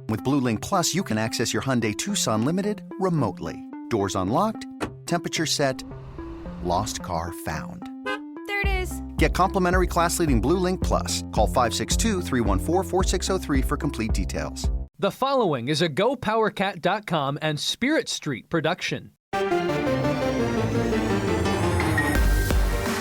With Blue Link Plus, you can access your Hyundai Tucson Limited remotely. Doors unlocked, temperature set, lost car found. There it is. Get complimentary class-leading Blue Link Plus. Call 562-314-4603 for complete details. The following is a GoPowerCat.com and Spirit Street production.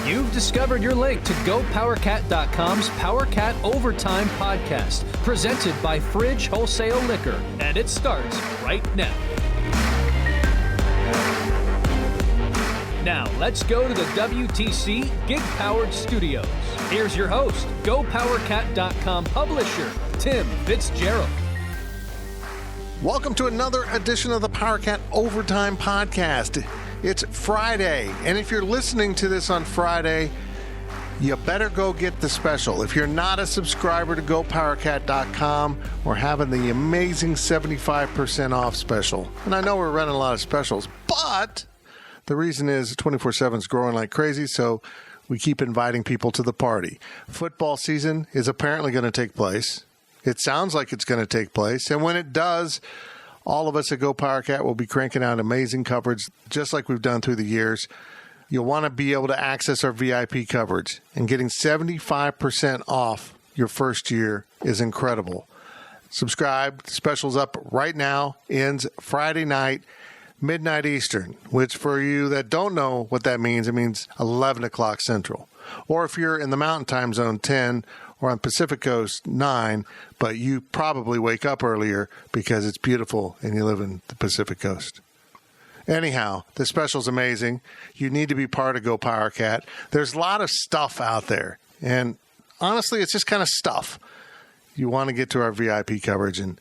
You've discovered your link to GoPowerCat.com's PowerCat Overtime podcast, presented by Fridge Wholesale Liquor, and it starts right now. Now, let's go to the WTC Gig-Powered Studios. Here's your host, GoPowerCat.com publisher, Tim Fitzgerald. Welcome to another edition of the PowerCat Overtime Podcast. It's Friday, and if you're listening to this on Friday, you better go get the special. If you're not a subscriber to GoPowerCat.com, we're having the amazing 75% off special. And I know we're running a lot of specials, but the reason is 24/7 is growing like crazy, so we keep inviting people to the party. Football season is apparently going to take place. It sounds like it's going to take place. And when it does, all of us at GoPowerCat will be cranking out amazing coverage, just like we've done through the years. You'll want to be able to access our VIP coverage. And getting 75% off your first year is incredible. Subscribe. Special's up right now. Ends Friday night, midnight Eastern, which for you that don't know what that means, it means 11 o'clock Central. Or if you're in the Mountain Time Zone, 10, or on Pacific Coast, 9, but you probably wake up earlier because it's beautiful and you live in the Pacific Coast. Anyhow, this special's amazing. You need to be part of GoPowerCat. There's a lot of stuff out there, and honestly, it's just kind of stuff. You want to get to our VIP coverage and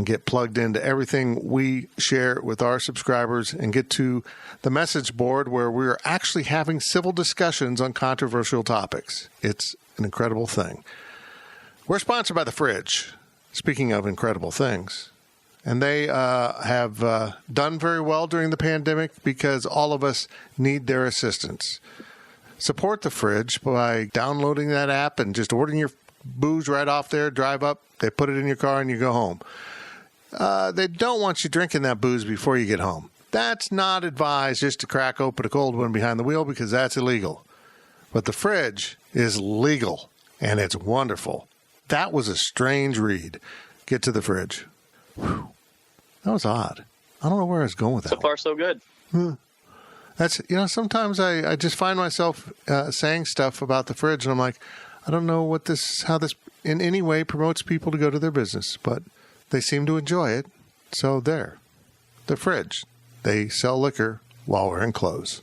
get plugged into everything we share with our subscribers and get to the message board where we're actually having civil discussions on controversial topics. It's an incredible thing. We're sponsored by The Fridge, speaking of incredible things. And they have done very well during the pandemic because all of us need their assistance. Support The Fridge by downloading that app and just ordering your booze right off there, drive up, they put it in your car, and you go home. They don't want you drinking that booze before you get home. That's not advised just to crack open a cold one behind the wheel because that's illegal. But The Fridge is legal, and it's wonderful. That was a strange read. Get to The Fridge. Whew. That was odd. I don't know where I was going with that. So far, so good. That's, sometimes I just find myself saying stuff about The Fridge, and I'm like, I don't know how this in any way promotes people to go to their business, but they seem to enjoy it. So there. The Fridge. They sell liquor while wearing clothes.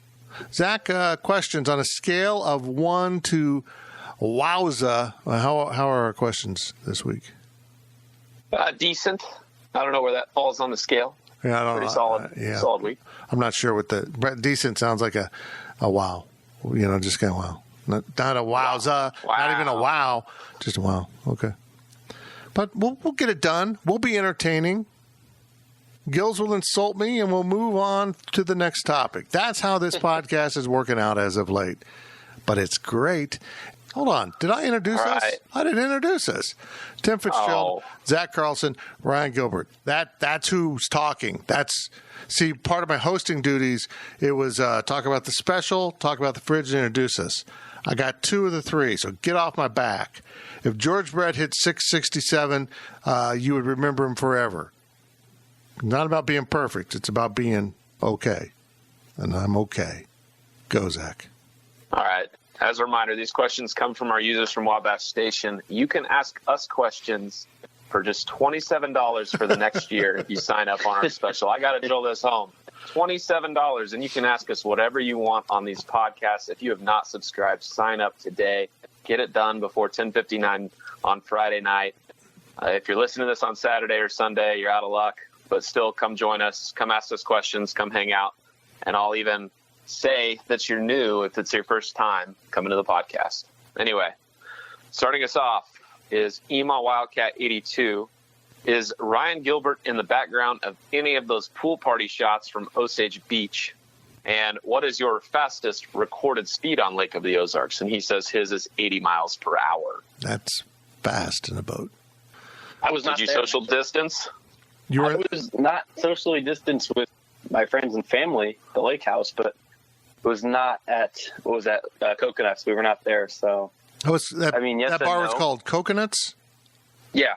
Zach, questions on a scale of 1 to wowza. How are our questions this week? Decent. I don't know where that falls on the scale. Yeah, I don't Pretty know. Solid week. I'm not sure what decent sounds like a wow. Just kind of wow. Not a wowza. Wow. Not even a wow. Just a wow. Okay. But we'll get it done. We'll be entertaining. Gills will insult me, and we'll move on to the next topic. That's how this podcast is working out as of late. But it's great. Hold on. Did I introduce us? I didn't introduce us. Tim Fitzgerald, Zach Carlson, Ryan Gilbert. That's who's talking. Part of my hosting duties, it was talk about the special, talk about the Fridge, and introduce us. I got 2 of the 3, so get off my back. If George Brett hit 667, you would remember him forever. Not about being perfect. It's about being okay. And I'm okay. Go, Zach. All right. As a reminder, these questions come from our users from Wabash Station. You can ask us questions for just $27 for the next year if you sign up on our special. I got to drill this home. $27, and you can ask us whatever you want on these podcasts. If you have not subscribed, sign up today. Get it done before 10:59 on Friday night. If you're listening to this on Saturday or Sunday, you're out of luck. But still, come join us. Come ask us questions. Come hang out. And I'll even say that you're new if it's your first time coming to the podcast. Anyway, starting us off is Ema Wildcat 82. Is Ryan Gilbert in the background of any of those pool party shots from Osage Beach? And what is your fastest recorded speed on Lake of the Ozarks? And he says his is 80 miles per hour. That's fast in a boat. I was not Did you there. social distance? You were. I was not socially distanced with my friends and family, the lake house, but it was not at, Coconuts. We were not there, so. Yes I mean, yes that and bar was no. called Coconuts? Yeah.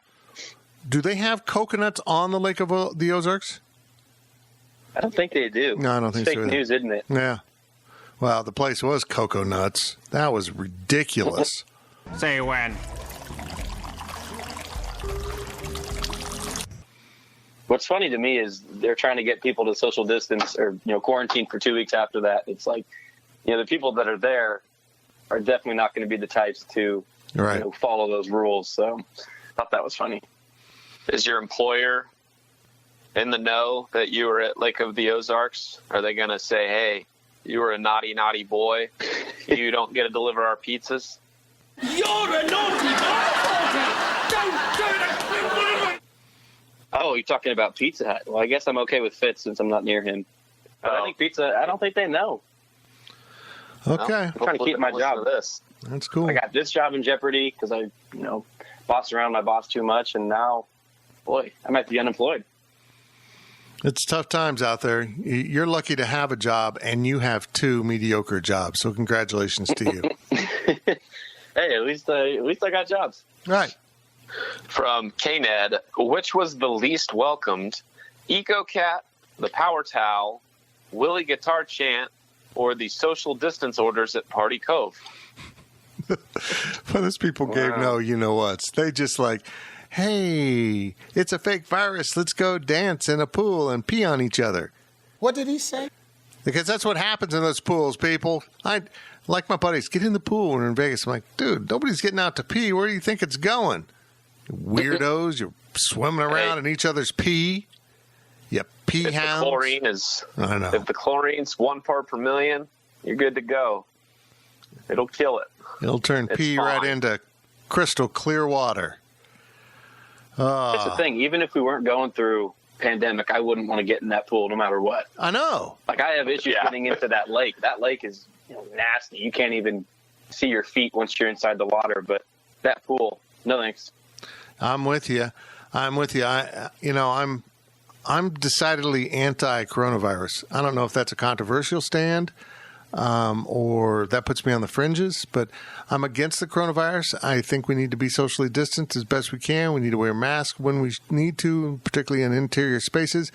Do they have coconuts on the Lake of the Ozarks? I don't think they do. No, I don't think it's so fake either. news, isn't it? Yeah. Well, the place was Coconuts. That was ridiculous. Say when. What's funny to me is they're trying to get people to social distance or, quarantine for 2 weeks after that. It's like, the people that are there are definitely not going to be the types to Right. follow those rules. So I thought that was funny. Is your employer in the know that you were at Lake of the Ozarks? Are they going to say, hey, you were a naughty, naughty boy. You don't get to deliver our pizzas? You're a naughty motherfucker! Don't do that! Oh, you're talking about Pizza Hut. Well, I guess I'm okay with Fitz since I'm not near him. But I don't think they know. Okay. I'm trying to keep my job. This. That's cool. I got this job in jeopardy because I, boss around my boss too much, and now, boy, I might be unemployed. It's tough times out there. You're lucky to have a job, and you have 2 mediocre jobs. So congratulations to you. Hey, at least I got jobs. Right. From KNED, which was the least welcomed? EcoCat, the Power Towel, Willie Guitar Chant, or the social distance orders at Party Cove? Well, those people gave no you-know-whats. They just like, hey, it's a fake virus. Let's go dance in a pool and pee on each other. What did he say? Because that's what happens in those pools, people. I like my buddies, get in the pool when we're in Vegas. I'm like, dude, nobody's getting out to pee. Where do you think it's going? Weirdos, you're swimming around in each other's pee. You pee If hounds. the chlorine is, I know. if the chlorine's 1 part per million, you're good to go. It'll kill it. It'll turn It's pee fine. right into crystal clear water. That's the thing. Even if we weren't going through pandemic, I wouldn't want to get in that pool no matter what. I know. Like, I have issues getting into that lake. That lake is nasty. You can't even see your feet once you're inside the water. But that pool, no thanks. I'm with you. I'm decidedly anti-coronavirus. I don't know if that's a controversial stand or that puts me on the fringes, but I'm against the coronavirus. I think we need to be socially distanced as best we can. We need to wear masks when we need to, particularly in interior spaces.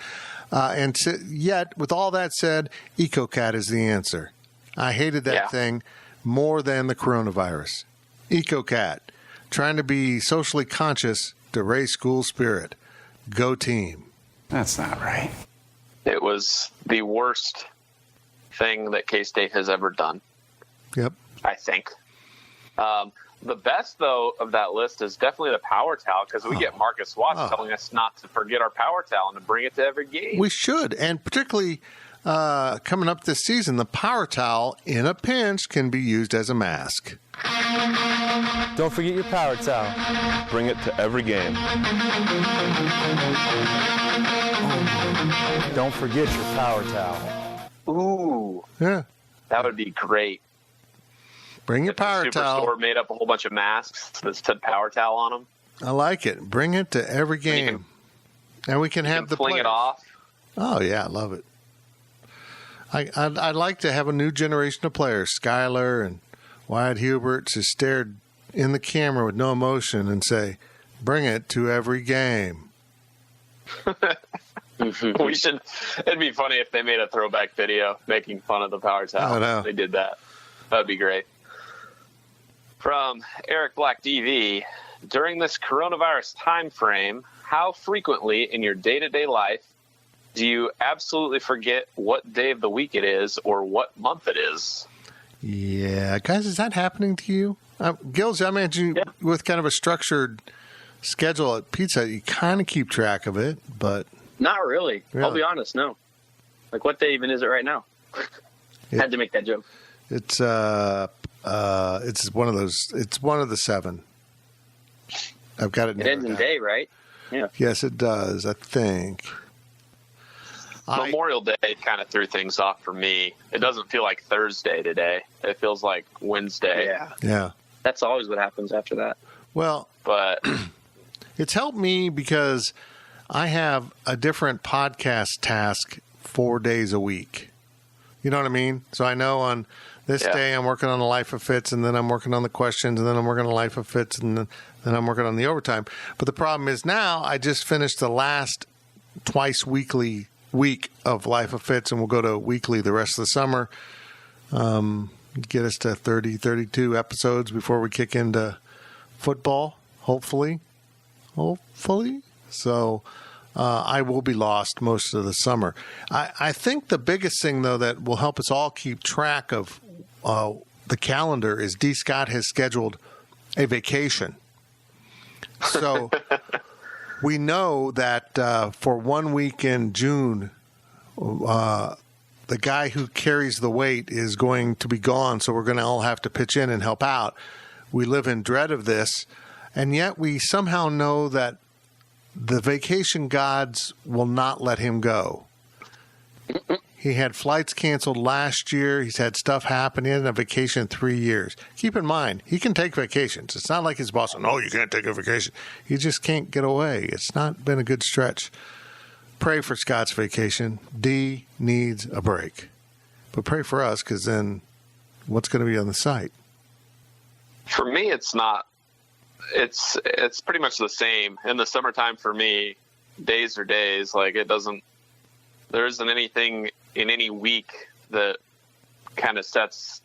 Yet, with all that said, EcoCat is the answer. I hated that thing more than the coronavirus. EcoCat, trying to be socially conscious to raise school spirit. Go team. That's not right. It was the worst thing that K-State has ever done, Yep. I think. The best, though, of that list is definitely the Power Towel, because we get Marcus Watts telling us not to forget our Power Towel and to bring it to every game. We should, and particularly coming up this season, the Power Towel, in a pinch, can be used as a mask. Don't forget your Power Towel. Bring it to every game. Don't forget your Power Towel. Ooh, Yeah. that would be great. Bring your Power The Towel. Superstore made up a whole bunch of masks that said Power Towel on them. I like it. Bring it to every game. And we can have the Fling players. it off. Oh, yeah, I love it. I'd like to have a new generation of players. Skyler and Wyatt Hubert to stare in the camera with no emotion and say, bring it to every game. We should. It'd be funny if they made a throwback video making fun of the Power Towel. I know. They did that. That'd be great. From Eric Black DV, during this coronavirus time frame, how frequently in your day-to-day life do you absolutely forget what day of the week it is or what month it is? Yeah. Guys, is that happening to you? Gills, I imagine with kind of a structured schedule at Pizza Hut, you kind of keep track of it, but... Not really. Really? I'll be honest, no. Like, what day even is it right now? Had to make that joke. It's one of those. It's one of the 7. I've got it. It ends in day, right? Yeah. Yes, it does. I think. Memorial Day kind of threw things off for me. It doesn't feel like Thursday today. It feels like Wednesday. Yeah. Yeah. That's always what happens after that. Well, But It's helped me because I have a different podcast task 4 days a week. You know what I mean? So I know on this day I'm working on the Life of Fitz, and then I'm working on the questions, and then I'm working on the Life of Fitz, and then I'm working on the overtime. But the problem is now I just finished the last twice weekly week of Life of Fitz, and we'll go to weekly the rest of the summer. Get us to 30, 32 episodes before we kick into football, hopefully. So I will be lost most of the summer. I think the biggest thing, though, that will help us all keep track of the calendar is D. Scott has scheduled a vacation. So we know that for 1 week in June, the guy who carries the weight is going to be gone, so we're going to all have to pitch in and help out. We live in dread of this, and yet we somehow know that the vacation gods will not let him go. He had flights canceled last year. He's had stuff happen. He hadn't had a vacation in 3 years. Keep in mind, he can take vacations. It's not like his boss, no, you can't take a vacation. He just can't get away. It's not been a good stretch. Pray for Scott's vacation. D needs a break. But pray for us, because then what's going to be on the site? For me, it's not. It's pretty much the same. In the summertime for me, days are days. Like there isn't anything in any week that kind of sets,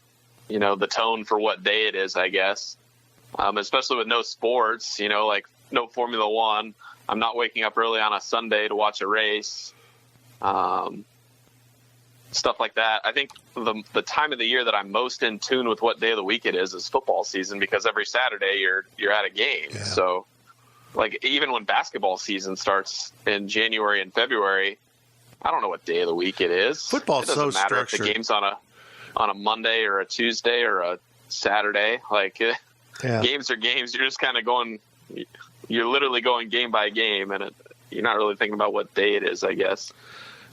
the tone for what day it is, I guess. Especially with no sports, like no Formula One. I'm not waking up early on a Sunday to watch a race. Stuff like that. I think the time of the year that I'm most in tune with what day of the week it is football season, because every Saturday you're at a game. Yeah. So like even when basketball season starts in January and February, I don't know what day of the week it is. Football's so structured. It doesn't matter if the game's on a Monday or a Tuesday or a Saturday. Games are games. You're just kind of going. You're literally going game by game, and you're not really thinking about what day it is, I guess.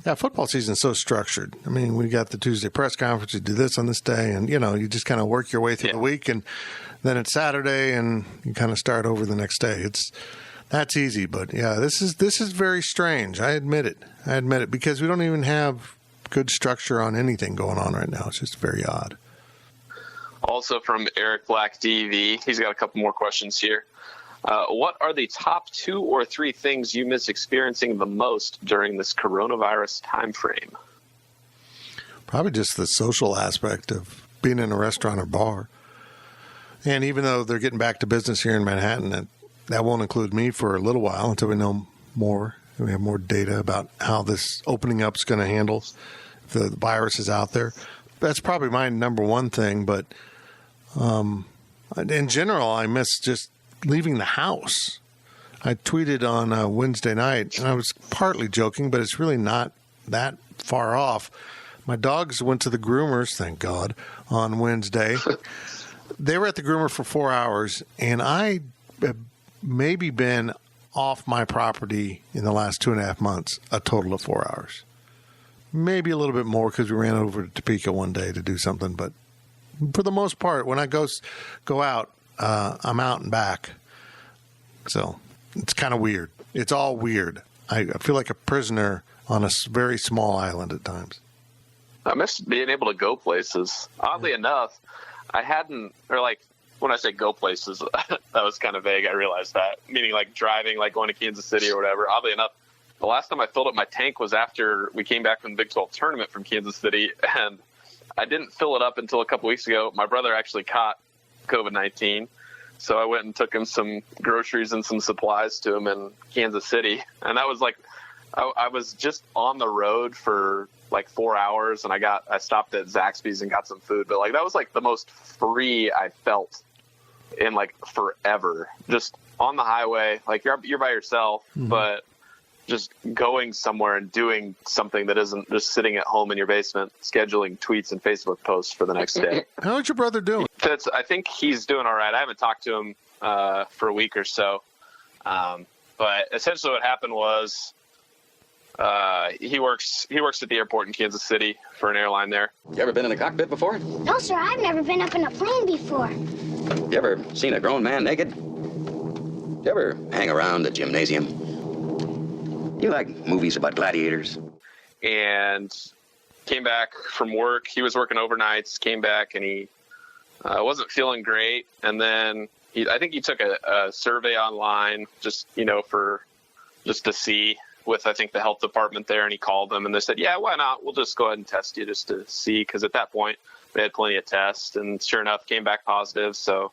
Yeah, football season's so structured. I mean, we got the Tuesday press conference. You do this on this day, and, you just kind of work your way through the week, and then it's Saturday, and you kind of start over the next day. That's easy, but, yeah, this is very strange. I admit it, because we don't even have good structure on anything going on right now. It's just very odd. Also from Eric Black DV, he's got a couple more questions here. What are the top 2 or 3 things you miss experiencing the most during this coronavirus time frame? Probably just the social aspect of being in a restaurant or bar. And even though they're getting back to business here in Manhattan, that won't include me for a little while until we know more. We have more data about how this opening up is going to handle if the virus is out there. That's probably my number one thing. But in general, I miss just leaving the house. I tweeted on Wednesday night, and I was partly joking, but it's really not that far off. My dogs went to the groomers, thank God, on Wednesday. They were at the groomer for 4 hours, and I have maybe been off my property in the last 2.5 months, a total of 4 hours. Maybe a little bit more because we ran over to Topeka one day to do something, but for the most part, when I go out, I'm out and back. So it's kind of weird. It's all weird. I feel like a prisoner on a very small island at times. I miss being able to go places. Oddly enough, I hadn't, or like when I say go places, that was kind of vague. I realized that, meaning like driving, like going to Kansas City or whatever. Oddly enough, the last time I filled up my tank was after we came back from the Big 12 tournament from Kansas City, and I didn't fill it up until a couple weeks ago. My brother actually caught COVID-19, so I went and took him some groceries and some supplies to him in Kansas City, and that was like, I was just on the road for like 4 hours, and I stopped at Zaxby's and got some food, but like that was like the most free I felt in like forever. Just on the highway, like you're by yourself, but just going somewhere and doing something that isn't just sitting at home in your basement, scheduling tweets and Facebook posts for the next day. How's your brother doing? I think he's doing all right. I haven't talked to him for a week or so. But essentially what happened was he works at the airport in Kansas City for an airline there. You ever been in a cockpit before? No, sir. I've never been up in a plane before. You ever seen a grown man naked? You ever hang around the gymnasium? You like movies about gladiators? And came back from work. He was working overnights, came back, and he wasn't feeling great. And then I think he took a survey online just to see with, I think, the health department there. And he called them and they said, yeah, why not? We'll just go ahead and test you just to see. Because at that point they had plenty of tests, and sure enough, came back positive. So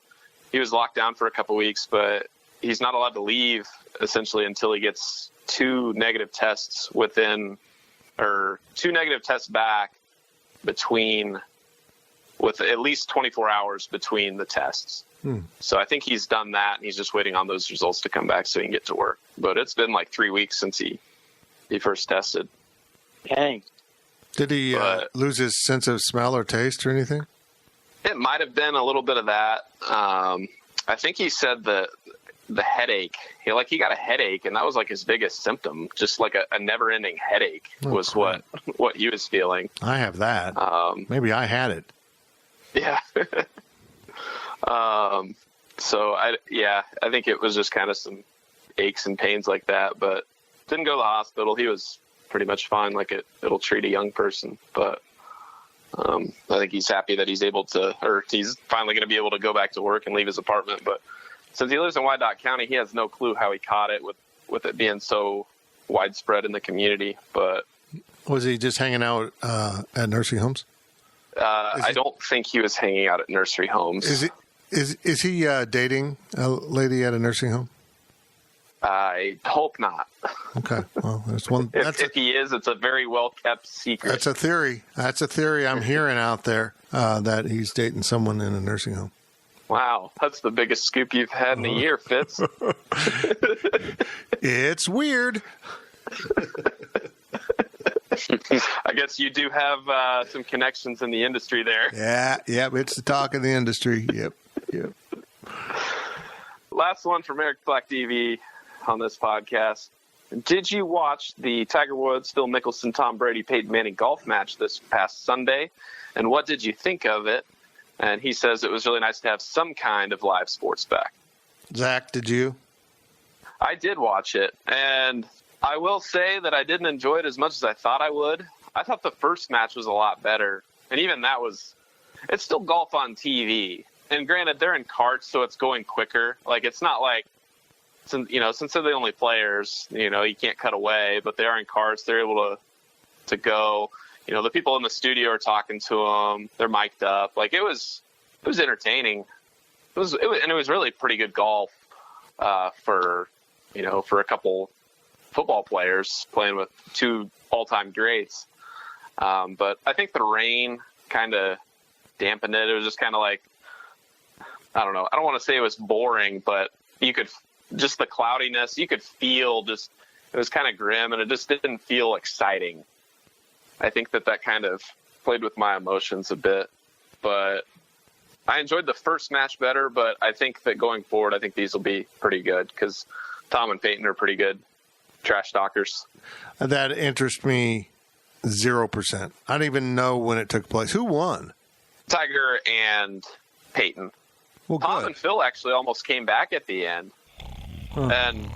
he was locked down for a couple weeks, but he's not allowed to leave essentially until he gets 2 negative tests back with at least 24 hours between the tests. So I think he's done that, and he's just waiting on those results to come back so he can get to work. But it's been like 3 weeks since he first tested. Dang. Did he lose his sense of smell or taste or anything? It might have been a little bit of that. I think he said the headache. He got a headache, and that was like his biggest symptom. Just like a never-ending headache was what he was feeling. I have that. Maybe I had it. Yeah. So I think it was just kind of some aches and pains like that, but didn't go to the hospital. He was pretty much fine. Like it'll treat a young person, but I think he's happy that he's finally going to be able to go back to work and leave his apartment. But since he lives in Wyandotte County, he has no clue how he caught it with it being so widespread in the community. But was he just hanging out at nursing homes? I don't think he was hanging out at nursery homes. Is he dating a lady at a nursing home? I hope not. Okay. Well, there's one. If he is, it's a very well-kept secret. That's a theory I'm hearing out there, that he's dating someone in a nursing home. Wow. That's the biggest scoop you've had in a year, Fitz. It's weird. I guess you do have some connections in the industry there. Yeah. It's the talk of the industry. Yep. Last one from Eric Black TV on this podcast. Did you watch the Tiger Woods, Phil Mickelson, Tom Brady, Peyton Manning golf match this past Sunday? And what did you think of it? And he says it was really nice to have some kind of live sports back. Zach, did you? I did watch it, and I will say that I didn't enjoy it as much as I thought I would. I thought the first match was a lot better, and even that it's still golf on TV. And granted, they're in carts, so it's going quicker. Like, it's not like, since they're the only players, you can't cut away, but they are in carts. They're able to go. The people in the studio are talking to them. They're mic'd up. Like, it was entertaining. It was really pretty good golf for a couple football players playing with 2 all-time greats. But I think the rain kind of dampened it. It was just kind of like, I don't know. I don't want to say it was boring, but just the cloudiness, you could feel it was kind of grim, and it just didn't feel exciting. I think that kind of played with my emotions a bit, but I enjoyed the first match better, but I think that going forward, I think these will be pretty good because Tom and Peyton are pretty good trash talkers. That interests me 0%. I don't even know when it took place. Who won? Tiger and Peyton. Well, Tom good. and Phil actually almost came back at the end. Huh. And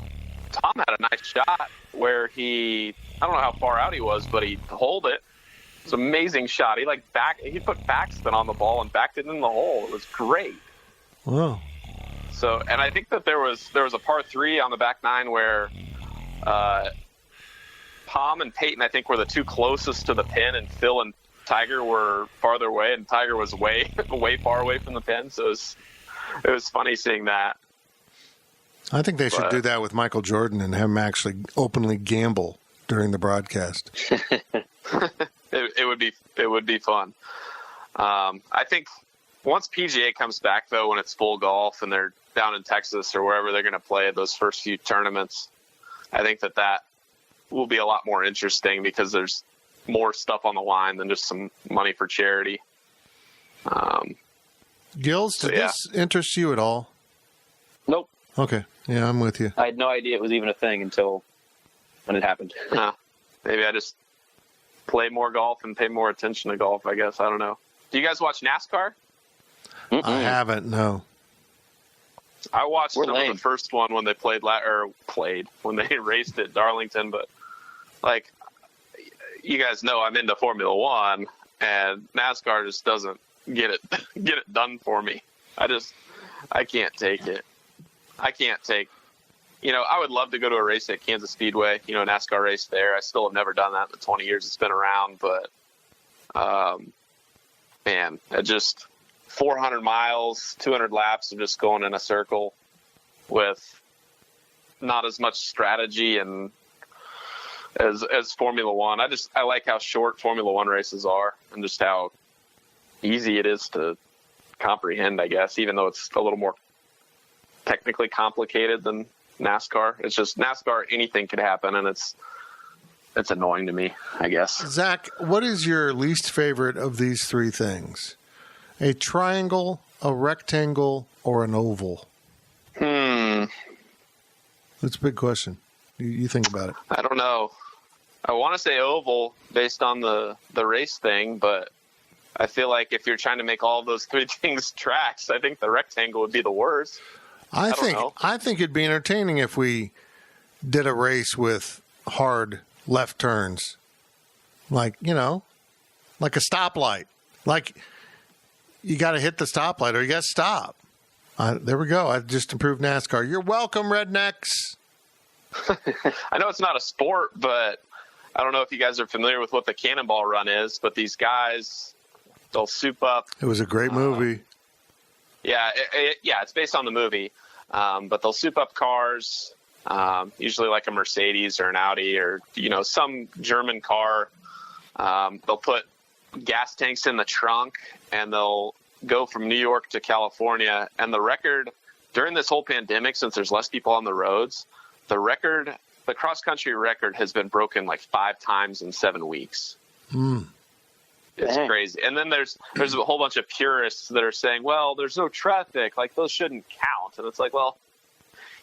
Tom had a nice shot where I don't know how far out he was, but he holed it. It's an amazing shot. He put backspin on the ball and backed it in the hole. It was great. Wow. So, and I think that there was a par 3 on the back 9 where Tom and Peyton, I think, were the 2 closest to the pin, and Phil and Tiger were farther away, and Tiger was way far away from the pin. So it was funny seeing that. I think they should do that with Michael Jordan and have him actually openly gamble during the broadcast. It would be fun. I think once PGA comes back, though, when it's full golf and they're down in Texas or wherever they're going to play those first few tournaments, I think that will be a lot more interesting because there's more stuff on the line than just some money for charity. Gills, did this interest you at all? Nope. Okay. Yeah, I'm with you. I had no idea it was even a thing until when it happened. Maybe I just play more golf and pay more attention to golf, I guess. I don't know. Do you guys watch NASCAR? I haven't, no. I watched We're them in lame. the first one when they when they raced at Darlington, but like you guys know, I'm into Formula One, and NASCAR just doesn't get it done for me. I can't take it. I can't take. I would love to go to a race at Kansas Speedway. A NASCAR race there. I still have never done that in the 20 years it's been around, but man, it just 400 miles, 200 laps of just going in a circle with not as much strategy and as Formula One. I like how short Formula One races are and just how easy it is to comprehend, I guess, even though it's a little more technically complicated than NASCAR. It's just NASCAR, anything could happen, and it's annoying to me, I guess. Zach, what is your least favorite of these three things? A triangle, a rectangle, or an oval? That's a big question. You think about it. I don't know. I want to say oval based on the race thing, but I feel like if you're trying to make all of those three things tracks, I think the rectangle would be the worst. I think it'd be entertaining if we did a race with hard left turns, like a stoplight. Like you got to hit the stoplight or you got to stop. There we go. I just improved NASCAR. You're welcome, rednecks. I know it's not a sport, but I don't know if you guys are familiar with what the Cannonball Run is, but these guys, they'll soup up. It was a great movie. Yeah, it's based on the movie, but they'll soup up cars, usually like a Mercedes or an Audi or, some German car. They'll put gas tanks in the trunk, and they'll go from New York to California. And the record during this whole pandemic, since there's less people on the roads, the cross-country record has been broken like 5 times in 7 weeks. It's crazy. And then there's a whole bunch of purists that are saying, well, there's no traffic, like those shouldn't count. And it's like, well,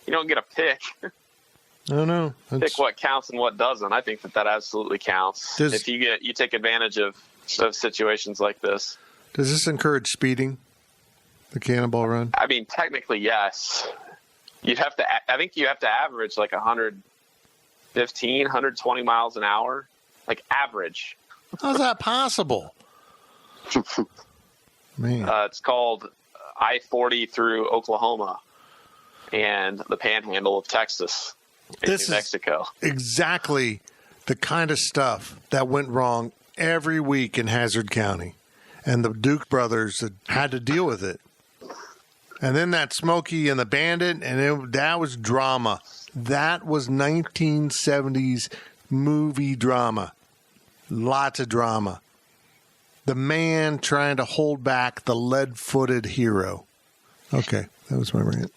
you don't get a pick. I don't know. Pick what counts and what doesn't. I think that absolutely counts. If you take advantage of situations like this. Does this encourage speeding? The Cannonball Run? I mean, technically, yes. I think you have to average like 115, 120 miles an hour, like average. How's that possible? Man. It's called I-40 through Oklahoma and the Panhandle of Texas and New Mexico. Exactly the kind of stuff that went wrong every week in Hazard County, and the Duke brothers had to deal with it. And then that Smokey and the Bandit, and that was drama. That was 1970s movie drama. Lots of drama. The man trying to hold back the lead-footed hero. Okay, that was my rant.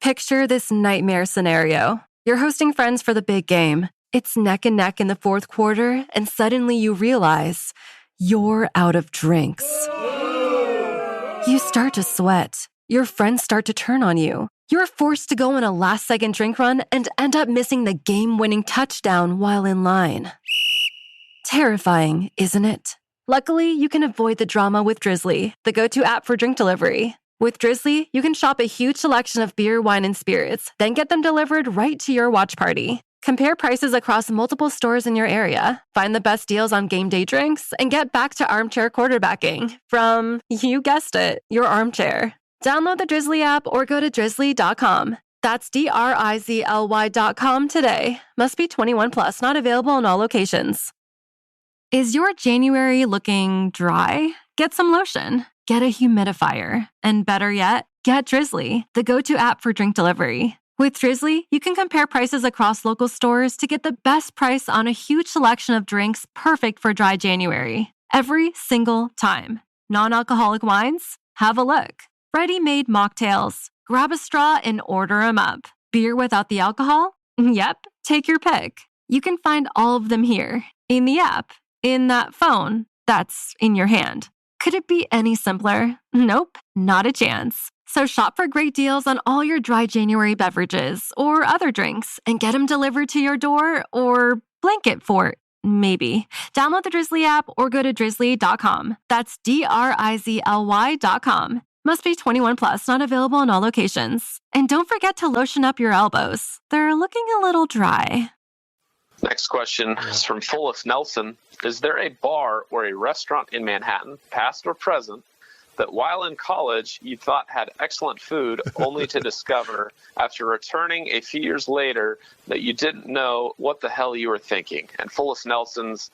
Picture this nightmare scenario. You're hosting friends for the big game. It's neck and neck in the fourth quarter, and suddenly you realize you're out of drinks. You start to sweat. Your friends start to turn on you. You're forced to go on a last-second drink run and end up missing the game-winning touchdown while in line. Terrifying, isn't it? Luckily, you can avoid the drama with Drizzly, the go-to app for drink delivery. With Drizzly, you can shop a huge selection of beer, wine, and spirits, then get them delivered right to your watch party. Compare prices across multiple stores in your area, find the best deals on game day drinks, and get back to armchair quarterbacking from, you guessed it, your armchair. Download the Drizzly app or go to drizzly.com. That's DRIZLY.com today. Must be 21 plus, not available in all locations. Is your January looking dry? Get some lotion. Get a humidifier. And better yet, get Drizzly, the go-to app for drink delivery. With Drizzly, you can compare prices across local stores to get the best price on a huge selection of drinks perfect for dry January. Every single time. Non-alcoholic wines? Have a look. Ready-made mocktails. Grab a straw and order them up. Beer without the alcohol? Yep, take your pick. You can find all of them here, in the app, in that phone that's in your hand. Could it be any simpler? Nope, not a chance. So shop for great deals on all your dry January beverages or other drinks and get them delivered to your door or blanket fort, maybe. Download the Drizzly app or go to drizzly.com. That's DRIZLY.com. Must be 21 plus, not available in all locations. And don't forget to lotion up your elbows. They're looking a little dry. Next question is from Fullis Nelson. Is there a bar or a restaurant in Manhattan, past or present, that while in college you thought had excellent food, only to discover after returning a few years later that you didn't know what the hell you were thinking? And Fullis Nelson's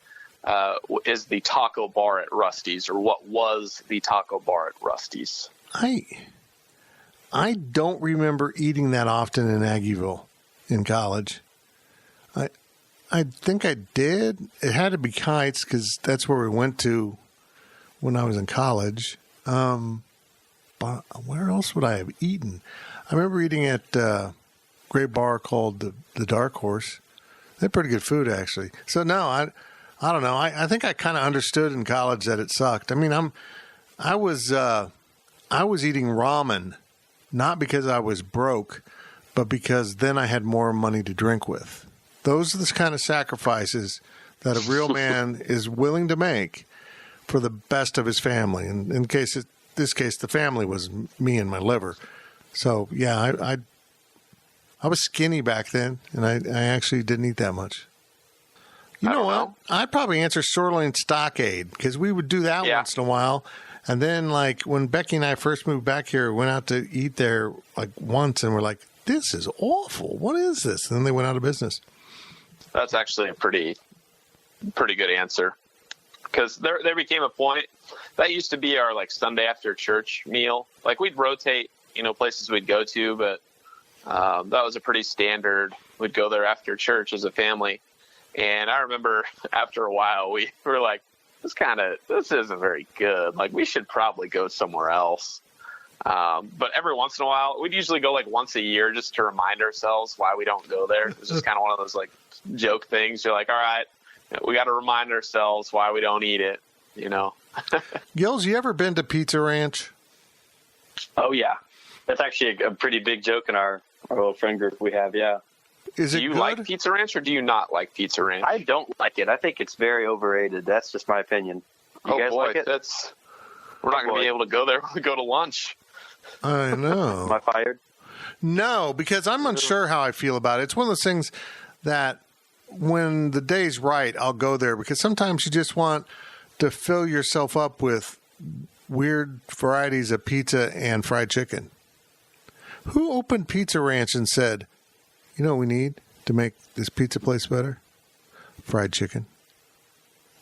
is the taco bar at Rusty's, or what was the taco bar at Rusty's? I don't remember eating that often in Aggieville in college. I think I did. It had to be Kites because that's where we went to when I was in college. But where else would I have eaten? I remember eating at a great bar called the Dark Horse. They had pretty good food, actually. So, no, I don't know. I think I kind of understood in college that it sucked. I mean, I was eating ramen, not because I was broke, but because then I had more money to drink with. Those are the kind of sacrifices that a real man is willing to make for the best of his family. And in this case, the family was me and my liver. So, yeah, I was skinny back then, and I actually didn't eat that much. You know what? I'd probably answer Sirloin Stockade because we would do that once in a while. And then, like, when Becky and I first moved back here, we went out to eat there, like, once, and we're like, this is awful. What is this? And then they went out of business. That's actually a pretty good answer. Because there became a point, that used to be our, like, Sunday after church meal. Like, we'd rotate, places we'd go to, but that was a pretty standard. We'd go there after church as a family. And I remember after a while, we were like, this isn't very good. Like, we should probably go somewhere else. But every once in a while, we'd usually go like once a year just to remind ourselves why we don't go there. It's just kind of one of those like joke things. You're like, all right, we got to remind ourselves why we don't eat it, Gills, you ever been to Pizza Ranch? Oh, yeah. That's actually a pretty big joke in our little friend group we have, yeah. Do you like Pizza Ranch or do you not like Pizza Ranch? I don't like it. I think it's very overrated. That's just my opinion. You guys like it? We're not going to be able to go there when we go to lunch. I know. Am I fired? No, because I'm unsure how I feel about it. It's one of those things that when the day's right, I'll go there because sometimes you just want to fill yourself up with weird varieties of pizza and fried chicken. Who opened Pizza Ranch and said, you know what we need to make this pizza place better? Fried chicken.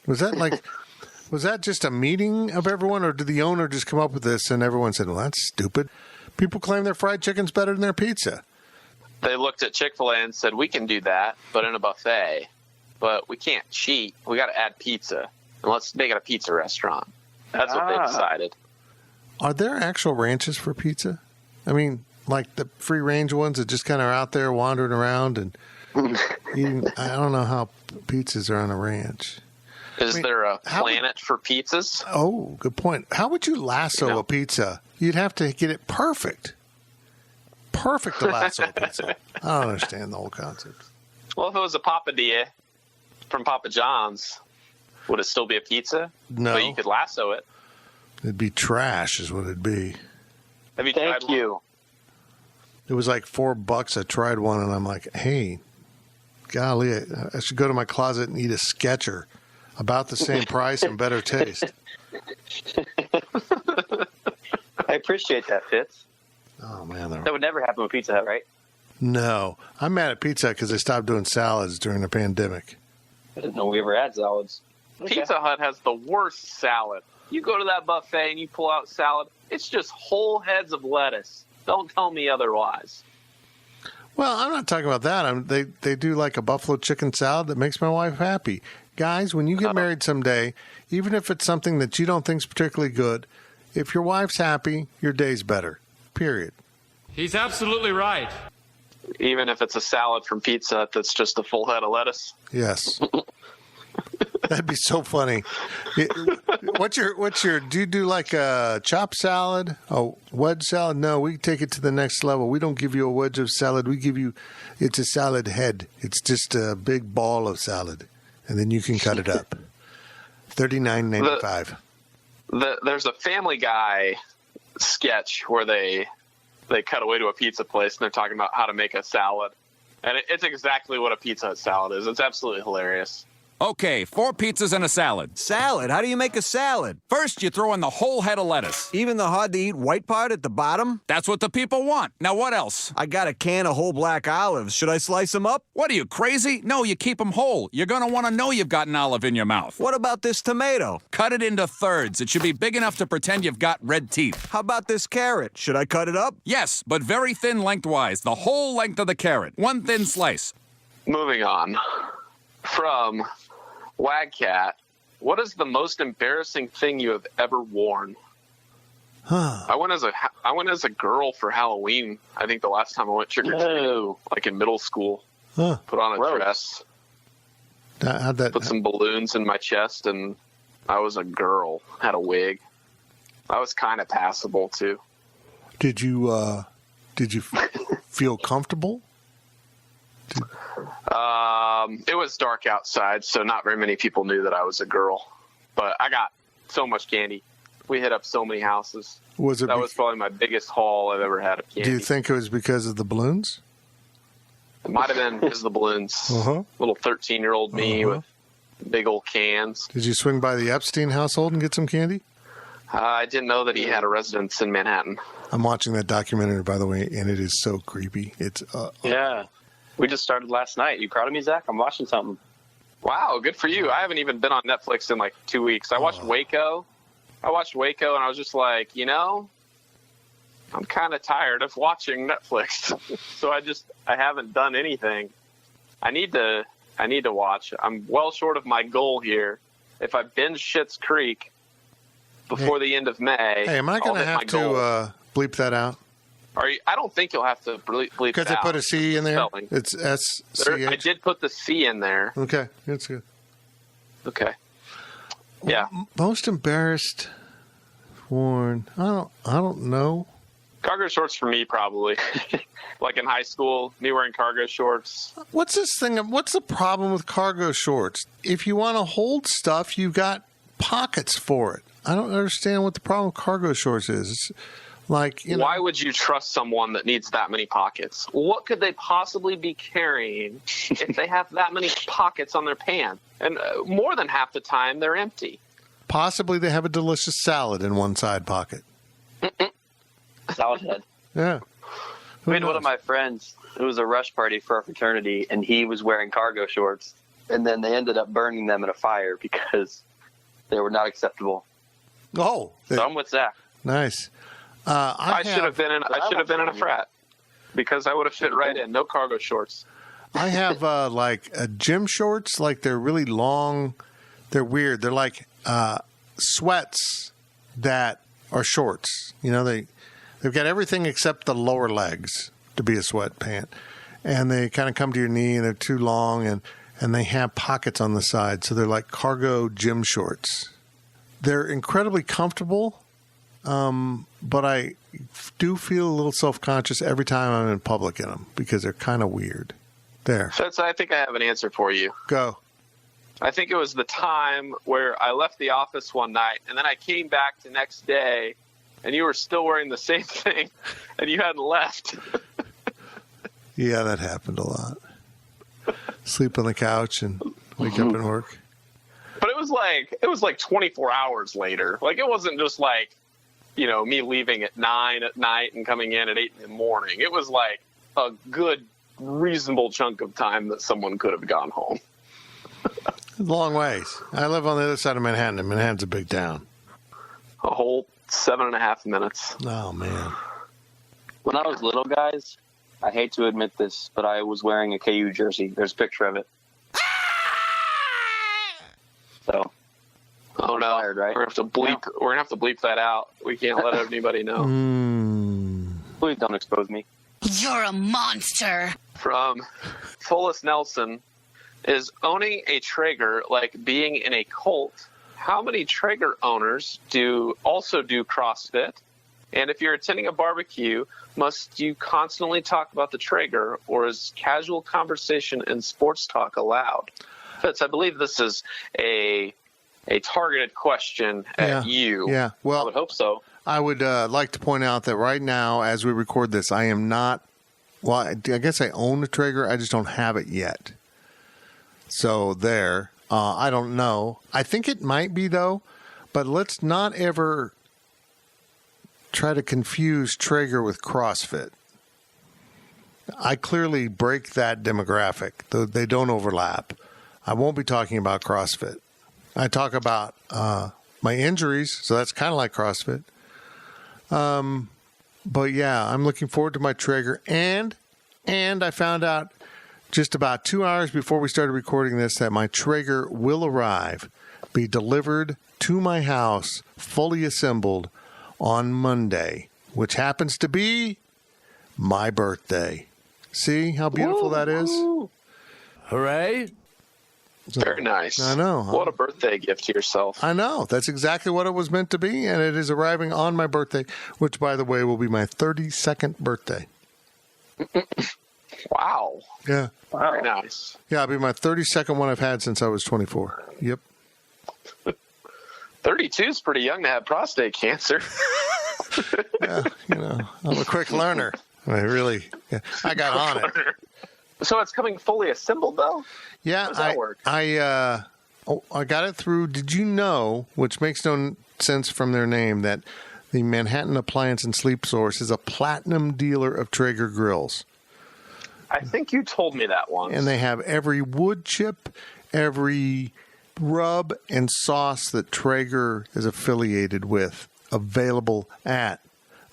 Was that just a meeting of everyone, or did the owner just come up with this and everyone said, well, that's stupid. People claim their fried chicken's better than their pizza. They looked at Chick-fil-A and said, we can do that, but in a buffet. But we can't cheat. We got to add pizza. And let's make it a pizza restaurant. That's what they decided. Are there actual ranches for pizza? I mean, like the free-range ones that just kind of are out there wandering around and eating. I don't know how pizzas are on a ranch. Is there a planet for pizzas? Oh, good point. How would you lasso a pizza? You'd have to get it perfect. Perfect to lasso a pizza. I don't understand the whole concept. Well, if it was a papadilla from Papa John's, would it still be a pizza? No. But you could lasso it. It'd be trash is what it'd be. Have you tried one? It was like $4. I tried one, and I'm like, hey, golly, I should go to my closet and eat a Sketcher. About the same price and better taste. I appreciate that, Fitz. Oh, man. That would never happen with Pizza Hut, right? No. I'm mad at Pizza Hut because they stopped doing salads during the pandemic. I didn't know we ever had salads. Pizza Hut has the worst salad. You go to that buffet and you pull out salad, it's just whole heads of lettuce. Don't tell me otherwise. Well, I'm not talking about that. They do like a buffalo chicken salad that makes my wife happy. Guys, when you get married someday, even if it's something that you don't think is particularly good, if your wife's happy, your day's better. Period. He's absolutely right. Even if it's a salad from Pizza Hut that's just a full head of lettuce? Yes. That'd be so funny. Do you do like a chopped salad, a wedge salad? No, we take it to the next level. We don't give you a wedge of salad. It's a salad head. It's just a big ball of salad. And then you can cut it up. $39.95. There's a Family Guy sketch where they cut away to a pizza place and they're talking about how to make a salad. And it's exactly what a Pizza Hut salad is. It's absolutely hilarious. Okay, 4 pizzas and a salad. Salad? How do you make a salad? First, you throw in the whole head of lettuce. Even the hard-to-eat white part at the bottom? That's what the people want. Now what else? I got a can of whole black olives. Should I slice them up? What are you, crazy? No, you keep them whole. You're going to want to know you've got an olive in your mouth. What about this tomato? Cut it into thirds. It should be big enough to pretend you've got red teeth. How about this carrot? Should I cut it up? Yes, but very thin lengthwise. The whole length of the carrot. 1 thin slice. Moving on from Wagcat, what is the most embarrassing thing you have ever worn? I went as a girl for Halloween. I think the last time I went trick-or-treating, like in middle school. Put on a dress. How'd that? Put some balloons in my chest, and I was a girl. Had a wig. I was kind of passable too. Did you feel comfortable? It was dark outside, so not very many people knew that I was a girl. But I got so much candy. We hit up so many houses. That was probably my biggest haul I've ever had of candy. Do you think it was because of the balloons? It might have been because of the balloons. Little 13-year-old me with big old cans. Did you swing by the Epstein household and get some candy? I didn't know that he had a residence in Manhattan. I'm watching that documentary, by the way, and it is so creepy. It's yeah. We just started last night. You proud of me, Zach? I'm watching something. Wow, good for you. I haven't even been on Netflix in like 2 weeks. I watched Waco. And I was just like, I'm kind of tired of watching Netflix. So I haven't done anything. I need to watch. I'm well short of my goal here. If I binge Schitt's Creek before the end of May, hey, am I going to have to bleep that out? I don't think you'll have to bleep it out. Because they put a C in there? Spelling. It's S-C-H? I did put the C in there. Okay, that's good. Okay. Yeah. Most embarrassed worn. I don't know. Cargo shorts for me, probably. Like in high school, me wearing cargo shorts. What's this thing? What's the problem with cargo shorts? If you want to hold stuff, you've got pockets for it. I don't understand what the problem with cargo shorts is. It's like, why would you trust someone that needs that many pockets? What could they possibly be carrying if they have that many pockets on their pants? And more than half the time, they're empty. Possibly they have a delicious salad in one side pocket. Salad head. Yeah. We had one of my friends, it was a rush party for our fraternity, and he was wearing cargo shorts. And then they ended up burning them in a fire because they were not acceptable. Oh. So I'm with Zach. Nice. I should have been in a frat because I would have fit right in. No cargo shorts. I have like gym shorts. Like they're really long. They're weird. They're like sweats that are shorts. They've got everything except the lower legs to be a sweat pant, and they kind of come to your knee and they're too long and they have pockets on the side. So they're like cargo gym shorts. They're incredibly comfortable. But I do feel a little self-conscious every time I'm in public in them because they're kind of weird. There. Fitz, I think I have an answer for you. Go. I think it was the time where I left the office one night and then I came back the next day and you were still wearing the same thing and you hadn't left. Yeah, that happened a lot. Sleep on the couch and wake up and work. But it was like 24 hours later. Like it wasn't just like, me leaving at 9 at night and coming in at 8 in the morning. It was like a good, reasonable chunk of time that someone could have gone home. It's a long ways. I live on the other side of Manhattan, and Manhattan's a big town. A whole 7.5 minutes. Oh, man. When I was little, guys, I hate to admit this, but I was wearing a KU jersey. There's a picture of it. So... Oh no! Fired, right? We're gonna have to bleep that out. We can't let anybody know. Please don't expose me. You're a monster. From Fullest Nelson, is owning a Traeger like being in a cult? How many Traeger owners also do CrossFit? And if you're attending a barbecue, must you constantly talk about the Traeger, or is casual conversation and sports talk allowed? Fitz, I believe this is a targeted question at you. Yeah, well, I would hope so. I would like to point out that right now, as we record this, I am not, well, I guess I own a Traeger. I just don't have it yet. So there. I don't know. I think it might be, though. But let's not ever try to confuse Traeger with CrossFit. I clearly break that demographic. They don't overlap. I won't be talking about CrossFit. I talk about my injuries, so that's kind of like CrossFit. But yeah, I'm looking forward to my Traeger. And I found out just about 2 hours before we started recording this that my Traeger will arrive, be delivered to my house, fully assembled on Monday, which happens to be my birthday. See how beautiful that is? Hooray. Very nice. I know. What a birthday gift to yourself. I know. That's exactly what it was meant to be, and it is arriving on my birthday, which, by the way, will be my 32nd birthday. Wow. Yeah. Very nice. Yeah, it'll be my 32nd one I've had since I was 24. Yep. 32 is pretty young to have prostate cancer. Yeah, I'm a quick learner. I got on it. So it's coming fully assembled, though? Yeah. How does that work? I got it through. Did you know, which makes no sense from their name, that the Manhattan Appliance and Sleep Source is a platinum dealer of Traeger grills? I think you told me that once. And they have every wood chip, every rub and sauce that Traeger is affiliated with available at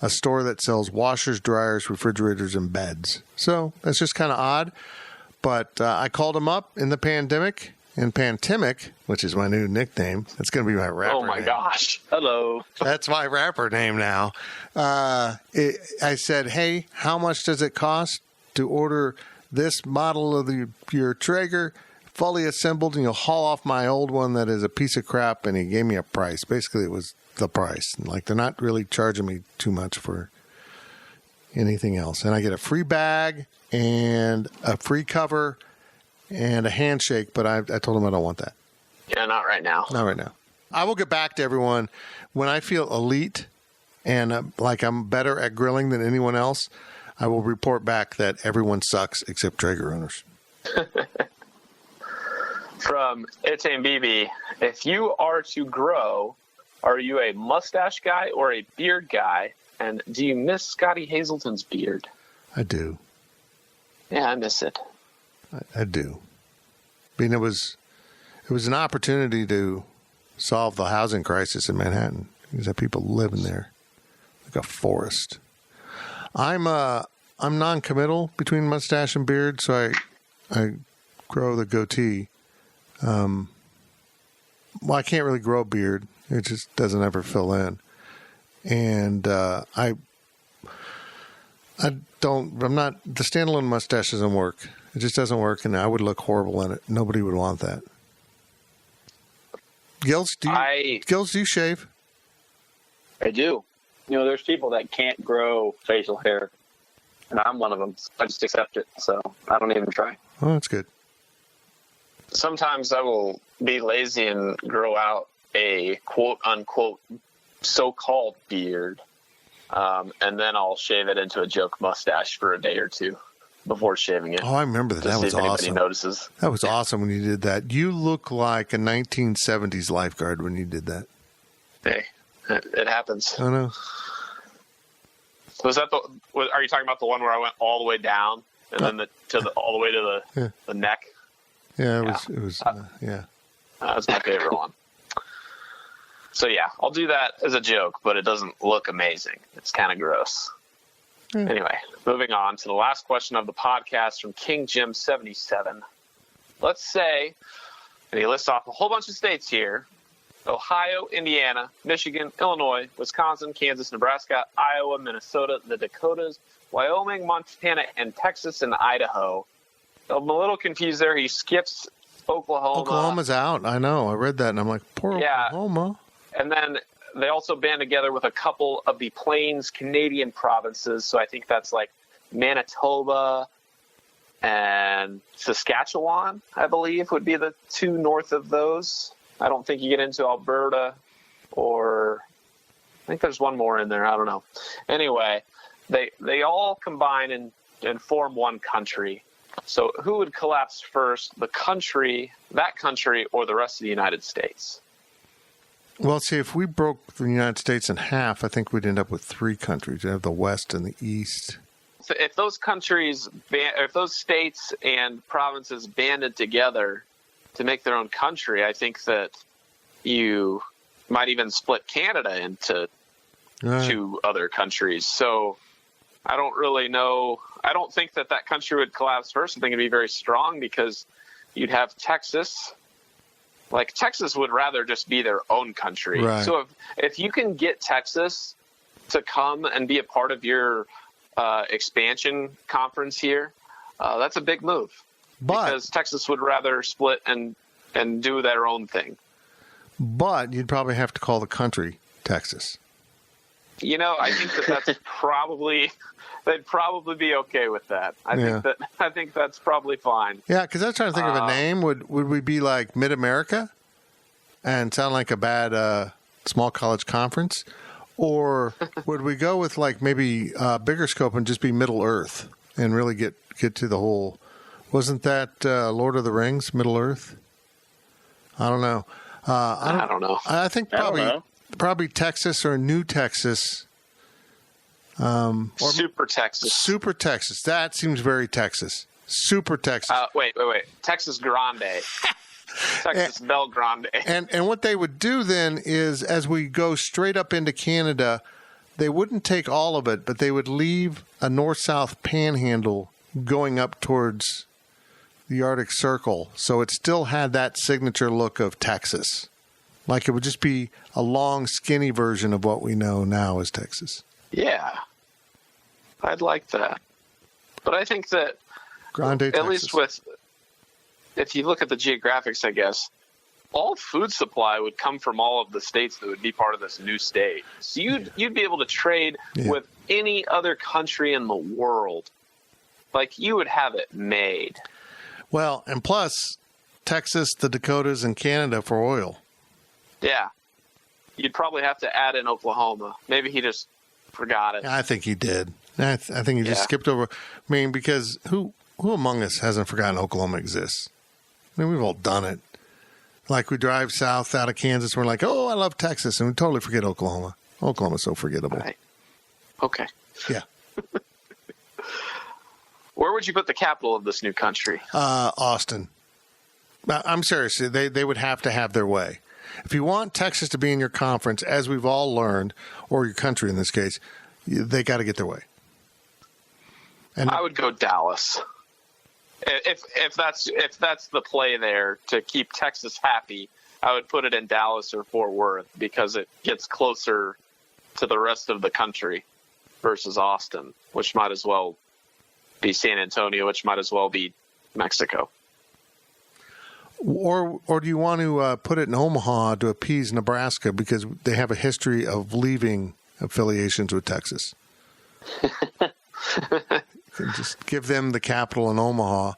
a store that sells washers, dryers, refrigerators, and beds. So that's just kind of odd. But I called them up in the pandemic, which is my new nickname. That's going to be my rapper name. Oh, my gosh. Hello. That's my rapper name now. I said, hey, how much does it cost to order this model of your Traeger fully assembled, and you'll haul off my old one that is a piece of crap? And he gave me a price. Basically, it was the price. Like, they're not really charging me too much for anything else. And I get a free bag and a free cover and a handshake, but I told him I don't want that. Yeah, not right now. Not right now. I will get back to everyone when I feel elite and like I'm better at grilling than anyone else. I will report back that everyone sucks except Traeger owners. From Etienne Bibi, if you are to grow, are you a mustache guy or a beard guy? And do you miss Scotty Hazelton's beard? I do. Yeah, I miss it. I do. I mean, it was an opportunity to solve the housing crisis in Manhattan. Because have people living there like a forest. I'm non-committal between mustache and beard, so I grow the goatee. Well, I can't really grow a beard. It just doesn't ever fill in. And the standalone mustache doesn't work. It just doesn't work, and I would look horrible in it. Nobody would want that. Gills, do you shave? I do. There's people that can't grow facial hair, and I'm one of them. I just accept it, so I don't even try. Oh, that's good. Sometimes I will be lazy and grow out a quote-unquote so-called beard, and then I'll shave it into a joke mustache for a day or two before shaving it. Oh, I remember that. That was awesome. Anybody notices. That was awesome when you did that. You look like a 1970s lifeguard when you did that. Hey, it happens. I know. Was that are you talking about the one where I went all the way down and then all the way to the neck? Yeah, it was. Yeah. That was my favorite one. So, yeah, I'll do that as a joke, but it doesn't look amazing. It's kind of gross. Anyway, moving on to the last question of the podcast from King Jim 77. Let's say, and he lists off a whole bunch of states here: Ohio, Indiana, Michigan, Illinois, Wisconsin, Kansas, Nebraska, Iowa, Minnesota, the Dakotas, Wyoming, Montana, and Texas and Idaho. I'm a little confused there. He skips Oklahoma. Oklahoma's out. I know. I read that, and I'm like, poor Oklahoma. And then they also band together with a couple of the Plains Canadian provinces. So I think that's like Manitoba and Saskatchewan, I believe, would be the two north of those. I don't think you get into Alberta or think there's one more in there. I don't know. Anyway, they all combine and form one country. So who would collapse first, that country, or the rest of the United States? Well, see, if we broke the United States in half, I think we'd end up with 3 countries. You'd have the West and the East. So if those states and provinces banded together to make their own country, I think that you might even split Canada into 2 other countries. So I don't really know. I don't think that country would collapse first. I think it'd be very strong because you'd have Texas. Like, Texas would rather just be their own country. Right. So if you can get Texas to come and be a part of your expansion conference here, that's a big move. Because Texas would rather split and do their own thing. But you'd probably have to call the country Texas. I think that's probably they'd probably be okay with that. I think that's probably fine. Yeah, because I was trying to think of a name. Would we be like Mid-America and sound like a bad small college conference? Or would we go with like maybe bigger scope and just be Middle Earth and really get to the whole? Wasn't that Lord of the Rings, Middle Earth? I don't know. I don't know. I think probably Texas or New Texas. Or Super Texas. Super Texas. That seems very Texas. Super Texas. Wait. Texas Grande. Texas Bel Grande. And what they would do then is, as we go straight up into Canada, they wouldn't take all of it, but they would leave a north-south panhandle going up towards the Arctic Circle. So it still had that signature look of Texas. Like it would just be a long, skinny version of what we know now as Texas. Yeah. I'd like that. But I think that Grande, at Texas. least if you look at the geographics, I guess, all food supply would come from all of the states that would be part of this new state. So you'd be able to trade with any other country in the world. Like, you would have it made. Well, and plus, Texas, the Dakotas, and Canada for oil. Yeah. You'd probably have to add in Oklahoma. Maybe he just forgot it. I think he did. I think he just skipped over. I mean, because who among us hasn't forgotten Oklahoma exists? I mean, we've all done it. Like, we drive south out of Kansas, and we're like, oh, I love Texas, and we totally forget Oklahoma. Oklahoma's so forgettable. Right. Okay. Yeah. Where would you put the capital of this new country? Austin. I'm serious. They would have to have their way. If you want Texas to be in your conference, as we've all learned, or your country in this case, they got to get their way. And I would go Dallas. If that's the play there to keep Texas happy, I would put it in Dallas or Fort Worth because it gets closer to the rest of the country versus Austin, which might as well be San Antonio, which might as well be Mexico. Or do you want to put it in Omaha to appease Nebraska because they have a history of leaving affiliations with Texas? Just give them the capital in Omaha.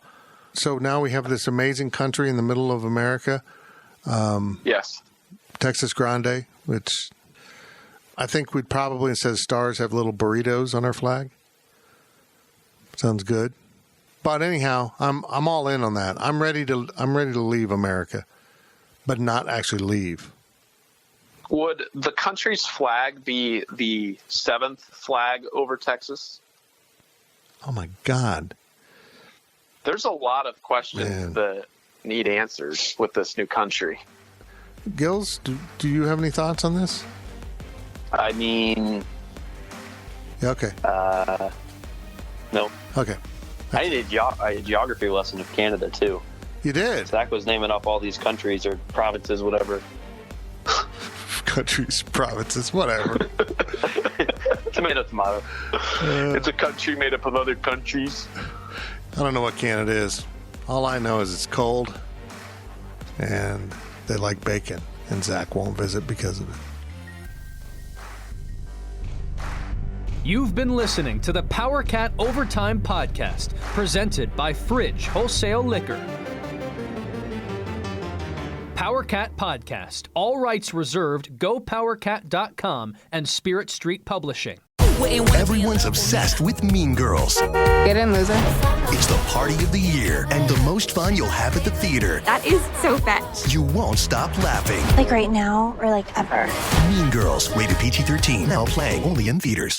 So now we have this amazing country in the middle of America. Yes. Texas Grande, which I think we'd probably, instead of stars, have little burritos on our flag. Sounds good. But anyhow, I'm all in on that. I'm ready to leave America, but not actually leave. Would the country's flag be the 7th flag over Texas? Oh my God. There's a lot of questions that need answers with this new country. Gills, do you have any thoughts on this? I mean, yeah, okay. No. Okay. I did a geography lesson of Canada too. You did? Zach was naming off all these countries or provinces, whatever. Countries, provinces, whatever. Tomato. It's a country made up of other countries. I don't know what Canada is. All I know is it's cold and they like bacon, and Zach won't visit because of it. You've been listening to the PowerCat Overtime Podcast, presented by Fridge Wholesale Liquor. PowerCat Podcast. All rights reserved. GoPowerCat.com and Spirit Street Publishing. Everyone's obsessed with Mean Girls. Get in, loser. It's the party of the year and the most fun you'll have at the theater. That is so fetch. You won't stop laughing. Like right now or like ever. Mean Girls, rated PG-13, now playing only in theaters.